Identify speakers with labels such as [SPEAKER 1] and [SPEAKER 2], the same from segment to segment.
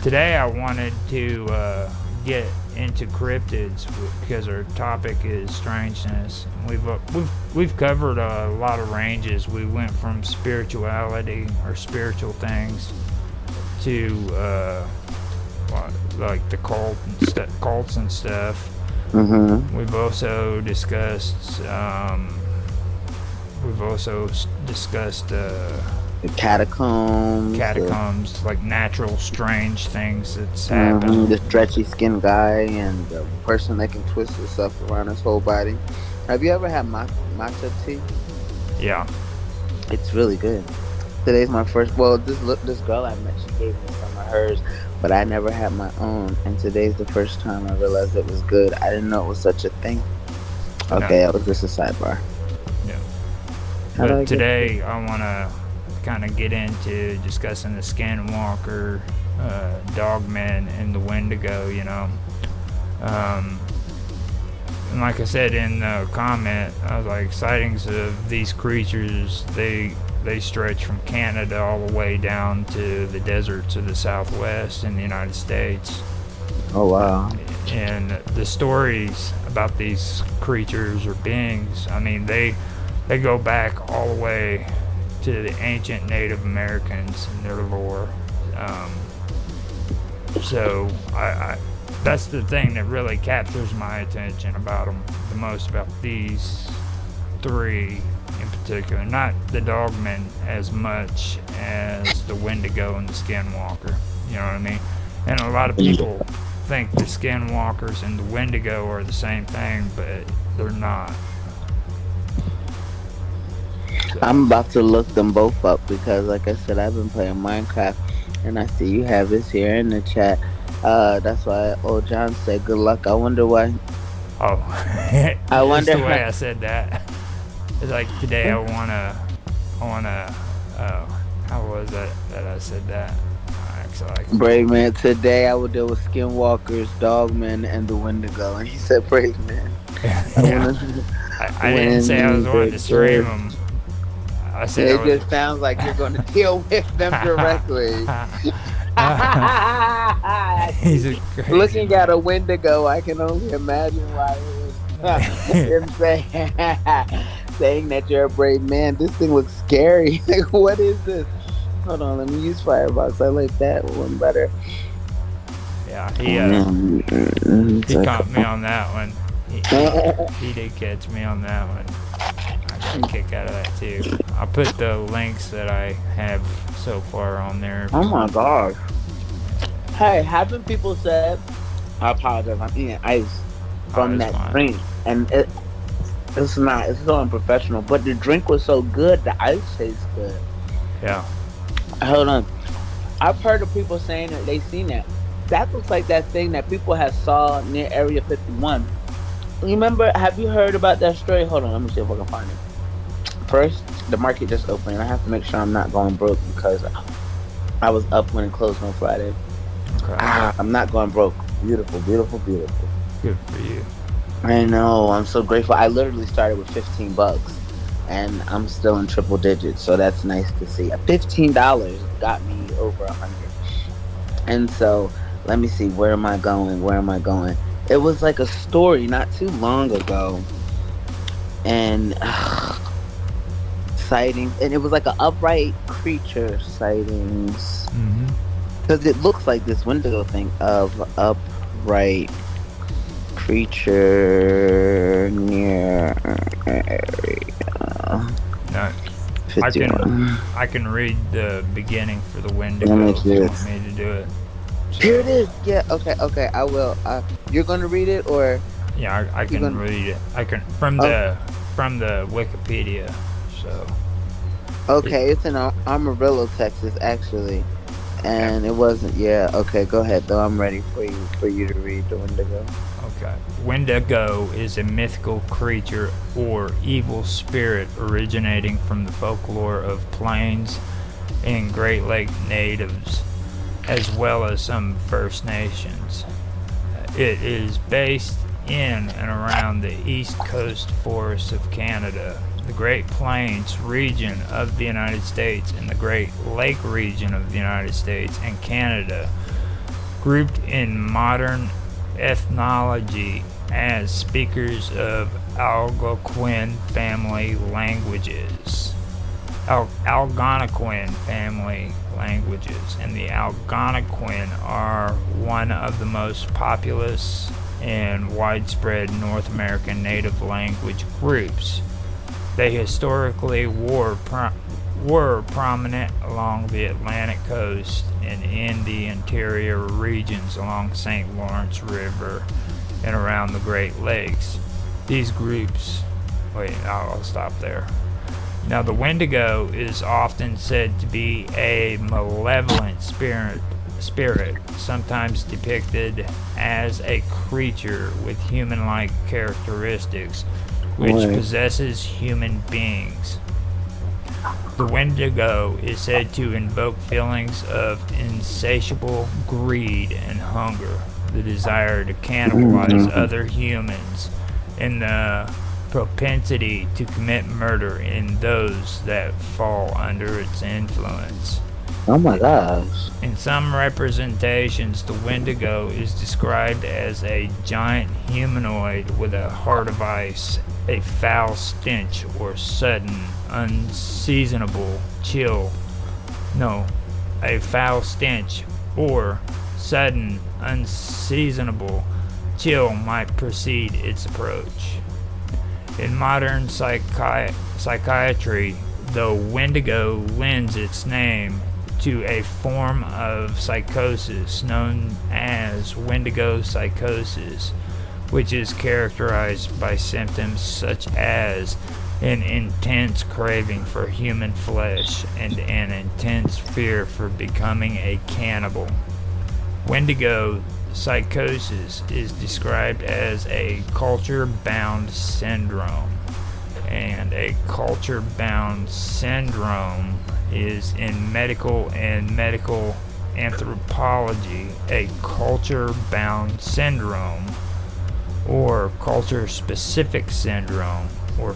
[SPEAKER 1] Today I wanted to get into cryptids because our topic is strangeness. We've covered a lot of ranges. We went from spirituality or spiritual things to like the cults and stuff.
[SPEAKER 2] Mm-hmm.
[SPEAKER 1] We've also discussed
[SPEAKER 2] The catacombs.
[SPEAKER 1] like natural strange things that's happened.
[SPEAKER 2] The stretchy skin guy and the person that can twist himself around his whole body. Have you ever had matcha tea?
[SPEAKER 1] Yeah.
[SPEAKER 2] It's really good. Today's my first. Well, this girl I met, she gave me some of hers, but I never had my own. And today's the first time I realized it was good. I didn't know it was such a thing. Okay,
[SPEAKER 1] No.
[SPEAKER 2] that was just a sidebar.
[SPEAKER 1] Yeah.
[SPEAKER 2] How do I
[SPEAKER 1] But
[SPEAKER 2] get
[SPEAKER 1] today I want to kind of get into discussing the skinwalker, dogmen, and the wendigo, and like I said in the comment, I was like, sightings of these creatures, they stretch from Canada all the way down to the deserts of the Southwest in the United States.
[SPEAKER 2] Oh wow.
[SPEAKER 1] And the stories about these creatures or beings, I mean, they go back all the way to the ancient Native Americans and their lore. So I that's the thing that really captures my attention about them the most, about these three in particular. Not the dogmen as much as the wendigo and the skinwalker. You know what I mean? And a lot of people think the skinwalkers and the wendigo are the same thing, but they're not. So.
[SPEAKER 2] I'm about to look them both up because, like I said, I've been playing Minecraft, and I see you have this here in the chat. That's why old John said good luck. I wonder why.
[SPEAKER 1] Oh,
[SPEAKER 2] I wonder
[SPEAKER 1] the way I said that. It's like today I wanna. How was it that I said that? Actually, like
[SPEAKER 2] Brave man. Today I will deal with skinwalkers, dogmen, and the wendigo. And he said, "Brave man."
[SPEAKER 1] I didn't say I was wanting to stream them. I said
[SPEAKER 2] it just sounds like you're going to deal with them directly.
[SPEAKER 1] He's a crazy
[SPEAKER 2] Looking at a wendigo, I can only imagine why it was him saying that you're a brave man. This thing looks scary. Like, what is this? Hold on, let me use Firebox. I like that one better.
[SPEAKER 1] Yeah, he caught me on that one. He did catch me on that one. I got a kick out of that too. I'll put the links that I have so far on there.
[SPEAKER 2] Oh my gosh. Hey, haven't people said, I apologize, I'm eating ice from that drink, and it's so unprofessional, but the drink was so good, the ice tastes good.
[SPEAKER 1] Yeah.
[SPEAKER 2] Hold on. I've heard of people saying that they seen that. That looks like that thing that people have saw near Area 51. Remember, have you heard about that story? Hold on, let me see if I can find it. First, the market just opened, and I have to make sure I'm not going broke because I was up when it closed on Friday.
[SPEAKER 1] Okay.
[SPEAKER 2] I'm not going broke. Beautiful, beautiful, beautiful.
[SPEAKER 1] Good for you.
[SPEAKER 2] I know. I'm so grateful. I literally started with $15, and I'm still in triple digits, so that's nice to see. $15 got me over 100. And so, let me see. Where am I going? It was like a story not too long ago, and sightings, and it was like an upright creature sightings. Because it looks like this window thing of upright creature near area.
[SPEAKER 1] No,
[SPEAKER 2] 51.
[SPEAKER 1] I can read the beginning for the wendigo if you want me to do it. So,
[SPEAKER 2] here it is. Yeah. Okay. I will. You're gonna read it, or?
[SPEAKER 1] Yeah, I can read it. I can from the Wikipedia. So.
[SPEAKER 2] Okay, it's in Amarillo, Texas, actually. And it wasn't. Yeah. Okay. Go ahead, though. I'm ready for you to read the Wendigo.
[SPEAKER 1] Okay. Wendigo is a mythical creature or evil spirit originating from the folklore of Plains and Great Lake natives, as well as some First Nations. It is based in and around the east coast forests of Canada, the Great Plains region of the United States, and the Great Lake region of the United States and Canada. grouped in modern ethnology as speakers of Algonquin family languages. Algonquin family languages, and the Algonquin are one of the most populous and widespread North American native language groups. They historically were prominent along the Atlantic coast and in the interior regions along St. Lawrence River and around the Great Lakes. These groups, I'll stop there. Now, the Wendigo is often said to be a malevolent spirit, sometimes depicted as a creature with human-like characteristics, which possesses human beings. The Wendigo is said to invoke feelings of insatiable greed and hunger, the desire to cannibalize other humans, and the propensity to commit murder in those that fall under its influence.
[SPEAKER 2] Oh my gosh.
[SPEAKER 1] In some representations, the Wendigo is described as a giant humanoid with a heart of ice, a foul stench or sudden, unseasonable chill. No, a foul stench or sudden, unseasonable chill might precede its approach. In modern psychiatry, the Wendigo lends its name to a form of psychosis known as Wendigo psychosis, which is characterized by symptoms such as an intense craving for human flesh and an intense fear for becoming a cannibal. Wendigo psychosis is described as a culture-bound syndrome, and a culture-bound syndrome is in medical and medical anthropology a culture-bound syndrome or culture-specific syndrome or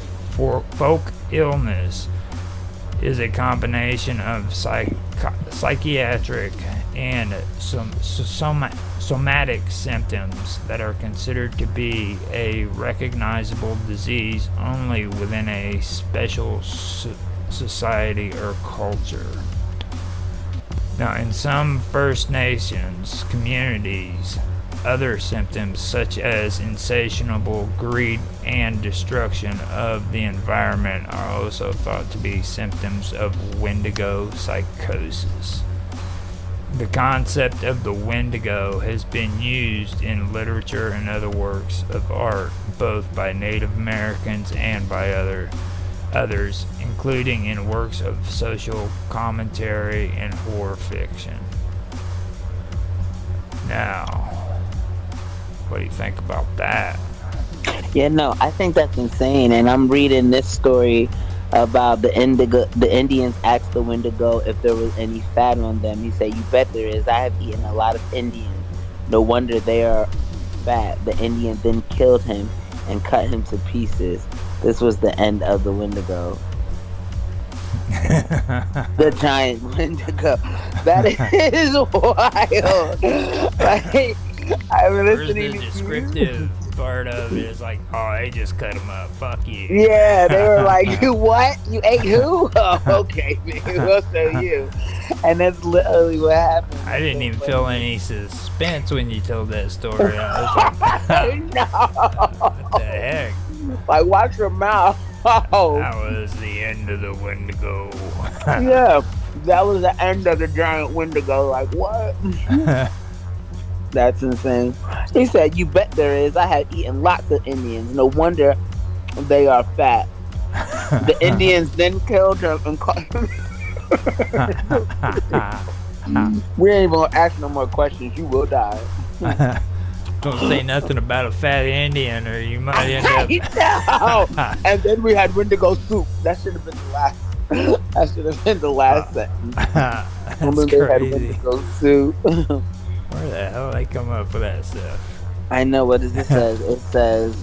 [SPEAKER 1] folk illness is a combination of psychiatric and somatic symptoms that are considered to be a recognizable disease only within a special society or culture. Now, in some First Nations communities, other symptoms such as insatiable greed and destruction of the environment are also thought to be symptoms of Wendigo psychosis. The concept of the Wendigo has been used in literature and other works of art, both by Native Americans and by others, including in works of social commentary and horror fiction. Now, what do you think about that?
[SPEAKER 2] Yeah, no, I think that's insane. And I'm reading this story about the Indians asked the Wendigo if there was any fat on them. He said, "You bet there is. I have eaten a lot of Indians. No wonder they are fat." The Indian then killed him and cut him to pieces. This was the end of the Wendigo. The giant Wendigo. That is wild. Like, I'm listening
[SPEAKER 1] the descriptive part of it is like, oh, they just cut him up. Fuck you.
[SPEAKER 2] Yeah, they were like, "You what? You ate who?" Oh, okay, man, we'll show you. And that's literally what happened.
[SPEAKER 1] I didn't even feel any suspense when you told that story. I was like,
[SPEAKER 2] No.
[SPEAKER 1] what the heck?
[SPEAKER 2] Like, watch your mouth. Oh.
[SPEAKER 1] That was the end of the Wendigo.
[SPEAKER 2] Yeah, that was the end of the giant Wendigo. Like, what? That's insane. He said, "You bet there is. I have eaten lots of Indians. No wonder they are fat." The Indians then killed him and caught him. We ain't even gonna ask no more questions. You will die.
[SPEAKER 1] Don't say nothing about a fat Indian or you might end up...
[SPEAKER 2] No. And then we had Wendigo soup. That should have been the last. That should have been the last sentence.
[SPEAKER 1] That's
[SPEAKER 2] And then
[SPEAKER 1] crazy.
[SPEAKER 2] they had Wendigo soup.
[SPEAKER 1] Where the hell they come up with that stuff?
[SPEAKER 2] I know. What does it says? It says,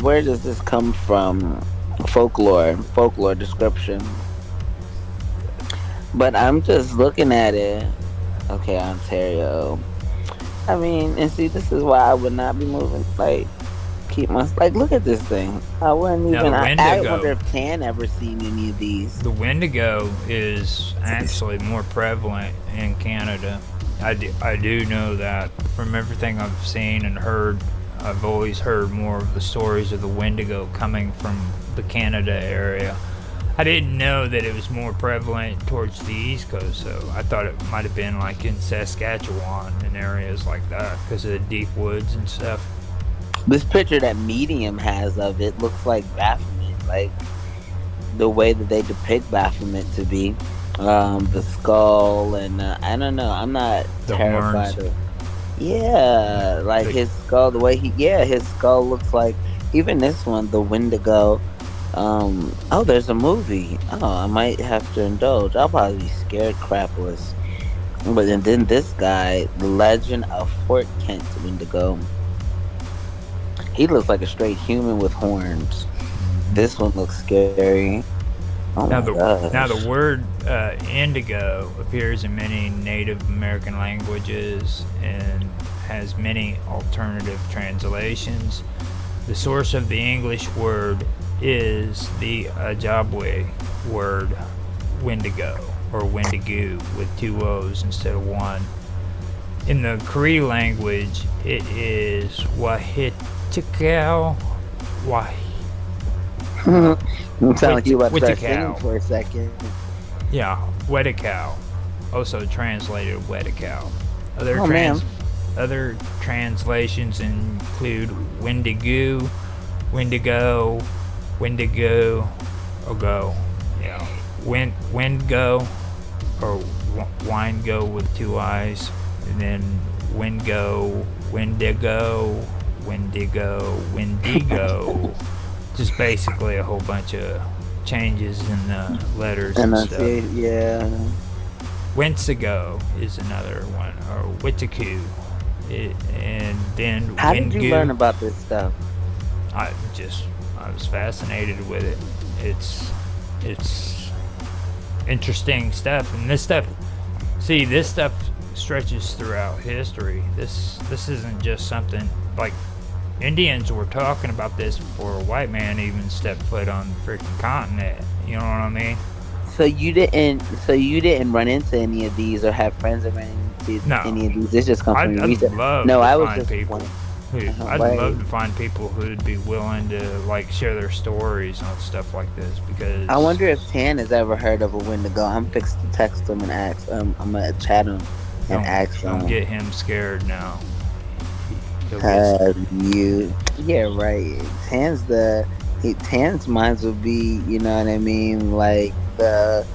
[SPEAKER 2] where does this come from? Folklore description. But I'm just looking at it. Okay, Ontario. I mean, and see, this is why I would not be moving. Like, keep my like. Look at this thing. I wouldn't
[SPEAKER 1] Now
[SPEAKER 2] even.
[SPEAKER 1] the
[SPEAKER 2] I wonder
[SPEAKER 1] Wendigo,
[SPEAKER 2] if Tan ever seen any of these.
[SPEAKER 1] the Wendigo is actually more prevalent in Canada. I do know that from everything I've seen and heard. I've always heard more of the stories of the Wendigo coming from the Canada area. I didn't know that it was more prevalent towards the East Coast, so I thought it might have been like in Saskatchewan and areas like that because of the deep woods and stuff.
[SPEAKER 2] This picture that Medium has of it looks like Baphomet. Like the way that they depict Baphomet to be. The skull and I don't know. I'm not
[SPEAKER 1] The
[SPEAKER 2] terrified
[SPEAKER 1] horns.
[SPEAKER 2] of. Yeah, like
[SPEAKER 1] The,
[SPEAKER 2] his skull. The way his skull looks like. Even this one, the Wendigo. Oh, there's a movie. Oh, I might have to indulge. I'll probably be scared crapless. But then this guy, the Legend of Fort Kent Wendigo. He looks like a straight human with horns. This one looks scary. Oh
[SPEAKER 1] now
[SPEAKER 2] my
[SPEAKER 1] now
[SPEAKER 2] gosh.
[SPEAKER 1] the word indigo appears in many Native American languages and has many alternative translations. The source of the English word is the Ojibwe word Wendigo or Wendigo with two O's instead of one. In the Cree language, it is Wahitikau.
[SPEAKER 2] You sound like you about to start singing
[SPEAKER 1] Witikau.
[SPEAKER 2] for a second.
[SPEAKER 1] Yeah, Wedikau. Also translated Wedikau. Other
[SPEAKER 2] Oh man.
[SPEAKER 1] other translations include Wendigo, Wendigo, Wendigo, or go. Yeah, Windgo, or Wingo with two eyes, and then Wingo, Wendigo, Wendigo. Just basically a whole bunch of changes in the letters and stuff.
[SPEAKER 2] Yeah.
[SPEAKER 1] Wensigo is another one, or Witiku. And then
[SPEAKER 2] How did you learn
[SPEAKER 1] Wingu.
[SPEAKER 2] about this stuff?
[SPEAKER 1] I was fascinated with it. It's interesting stuff, and this stuff stretches throughout history. This isn't just something like Indians were talking about this before a white man even stepped foot on the freaking continent. You know what I mean?
[SPEAKER 2] So you didn't run into any of these or have friends that ran into
[SPEAKER 1] No.
[SPEAKER 2] any of these. This just comes from your
[SPEAKER 1] I'd
[SPEAKER 2] research.
[SPEAKER 1] love
[SPEAKER 2] No,
[SPEAKER 1] to
[SPEAKER 2] I was
[SPEAKER 1] find
[SPEAKER 2] just
[SPEAKER 1] people. I'd
[SPEAKER 2] right.
[SPEAKER 1] love to find people who'd be willing to like share their stories on stuff like this because
[SPEAKER 2] I wonder if Tan has ever heard of a Wendigo. I'm fixed to text him and ask. I'm gonna chat him and ask him.
[SPEAKER 1] don't get him scared now. He'll get
[SPEAKER 2] Have you? Yeah, right. Tan's minds would be, you know what I mean, like the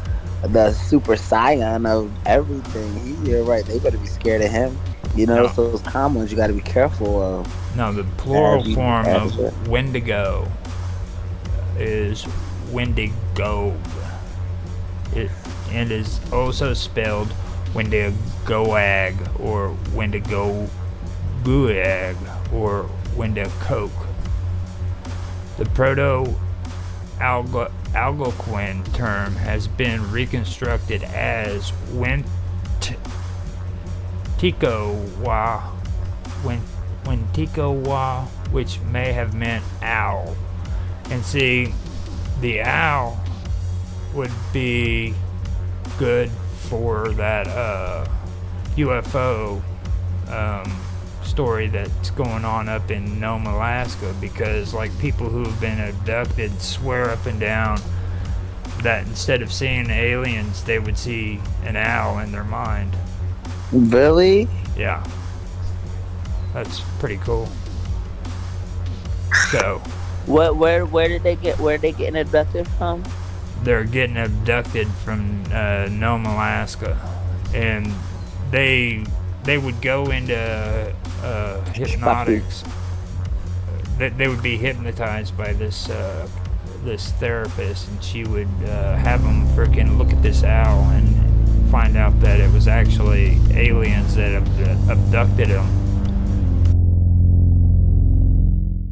[SPEAKER 2] super scion of everything. You're right. They better be scared of him. You know,
[SPEAKER 1] No.
[SPEAKER 2] so those common ones you got to be careful of.
[SPEAKER 1] No, the plural
[SPEAKER 2] you
[SPEAKER 1] form
[SPEAKER 2] ask
[SPEAKER 1] of
[SPEAKER 2] it.
[SPEAKER 1] Wendigo is Wendigo. It is also spelled Wendigoag or Wendigoguag or Wendicoke. The Proto-Algonquin term has been reconstructed as Wentikowa, which may have meant owl. And see, the owl would be good for that UFO story that's going on up in Nome, Alaska, because like people who have been abducted swear up and down that instead of seeing aliens, they would see an owl in their mind.
[SPEAKER 2] Really?
[SPEAKER 1] Yeah, that's pretty cool. So
[SPEAKER 2] Where did they getting abducted from?
[SPEAKER 1] they're getting abducted from Nome, Alaska, and they would go into hypnotics. They would be hypnotized by this therapist, and she would have them freaking look at this owl and find out that it was actually aliens that abducted them